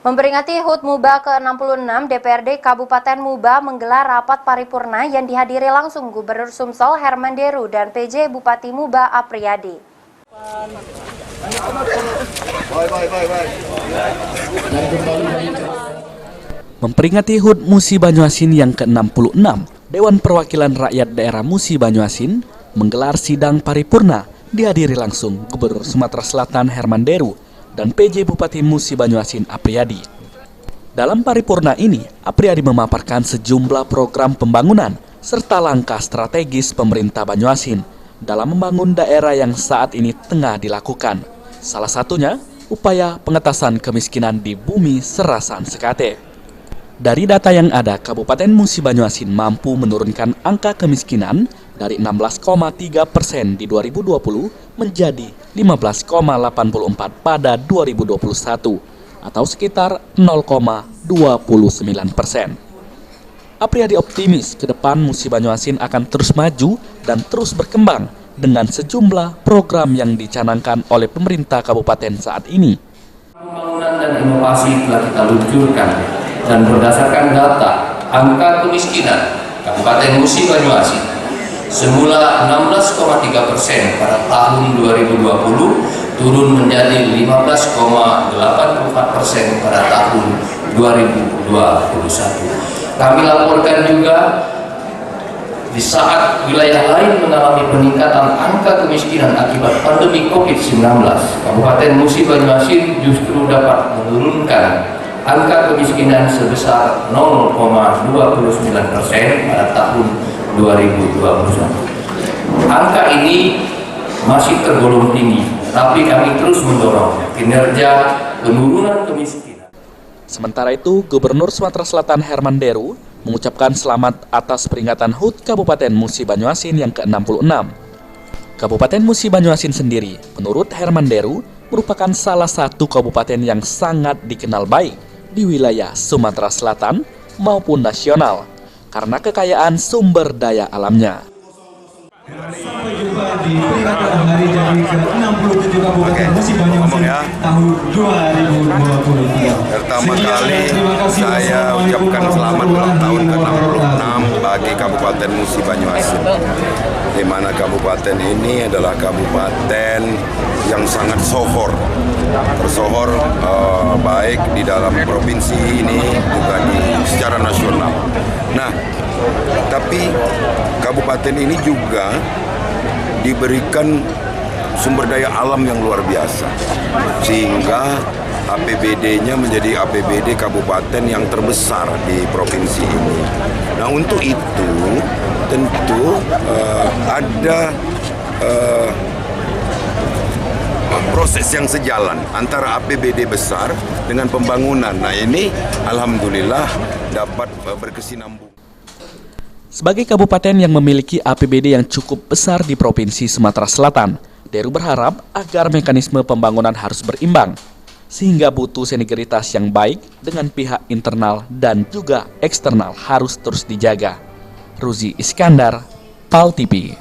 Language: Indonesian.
Memperingati HUT Muba ke-66, DPRD Kabupaten Muba menggelar rapat paripurna yang dihadiri langsung Gubernur Sumsel Herman Deru dan PJ Bupati Muba Apriyadi. Memperingati HUT Musi Banyuasin yang ke-66, Dewan Perwakilan Rakyat Daerah Musi Banyuasin menggelar sidang paripurna dihadiri langsung Gubernur Sumatera Selatan Herman Deru dan PJ Bupati Musi Banyuasin Apriyadi. Dalam paripurna ini, Apriyadi memaparkan sejumlah program pembangunan serta langkah strategis pemerintah Banyuasin dalam membangun daerah yang saat ini tengah dilakukan. Salah satunya, upaya pengentasan kemiskinan di bumi Serasan Sekate. Dari data yang ada, Kabupaten Musi Banyuasin mampu menurunkan angka kemiskinan dari 16,3% di 2020 menjadi 15,84% pada 2021 atau sekitar 0,29%. Apriyadi optimis ke depan Musi Banyuasin akan terus maju dan terus berkembang dengan sejumlah program yang dicanangkan oleh pemerintah kabupaten saat ini. Pembangunan dan inovasi telah kita luncurkan dan berdasarkan data angka kemiskinan Kabupaten Musi Banyuasin semula 16,3% pada tahun 2020 turun menjadi 15,84% pada tahun 2021. Kami laporkan juga di saat wilayah lain mengalami peningkatan angka kemiskinan akibat pandemi COVID-19, Kabupaten Musi Banyuasin justru dapat menurunkan angka kemiskinan sebesar 0,29% pada tahun 2021. Angka ini masih tergolong tinggi, tapi kami terus mendorong kinerja penurunan kemiskinan. Sementara itu, Gubernur Sumatera Selatan Herman Deru mengucapkan selamat atas peringatan HUT Kabupaten Musi Banyuasin yang ke-66. Kabupaten Musi Banyuasin sendiri, menurut Herman Deru, merupakan salah satu kabupaten yang sangat dikenal baik di wilayah Sumatera Selatan maupun nasional karena kekayaan sumber daya alamnya. Sampai jumpa di peringatan hari jadi ke-67 Kabupaten Musi Banyuasin tahun 2023. Pertama kali saya ucapkan selamat ulang tahun ke-66 bagi Kabupaten Musi Banyuasin, di mana kabupaten ini adalah kabupaten yang sangat tersohor baik di dalam provinsi ini juga secara nasional. Nah, tapi kabupaten ini juga diberikan sumber daya alam yang luar biasa, sehingga APBD-nya menjadi APBD kabupaten yang terbesar di provinsi ini. Nah, untuk itu tentu ada proses yang sejalan antara APBD besar dengan pembangunan. Nah, ini alhamdulillah dapat berkesinambungan. Sebagai kabupaten yang memiliki APBD yang cukup besar di Provinsi Sumatera Selatan, Deru berharap agar mekanisme pembangunan harus berimbang, sehingga butuh sinergitas yang baik dengan pihak internal dan juga eksternal harus terus dijaga. Ruzi Iskandar, PAL TV.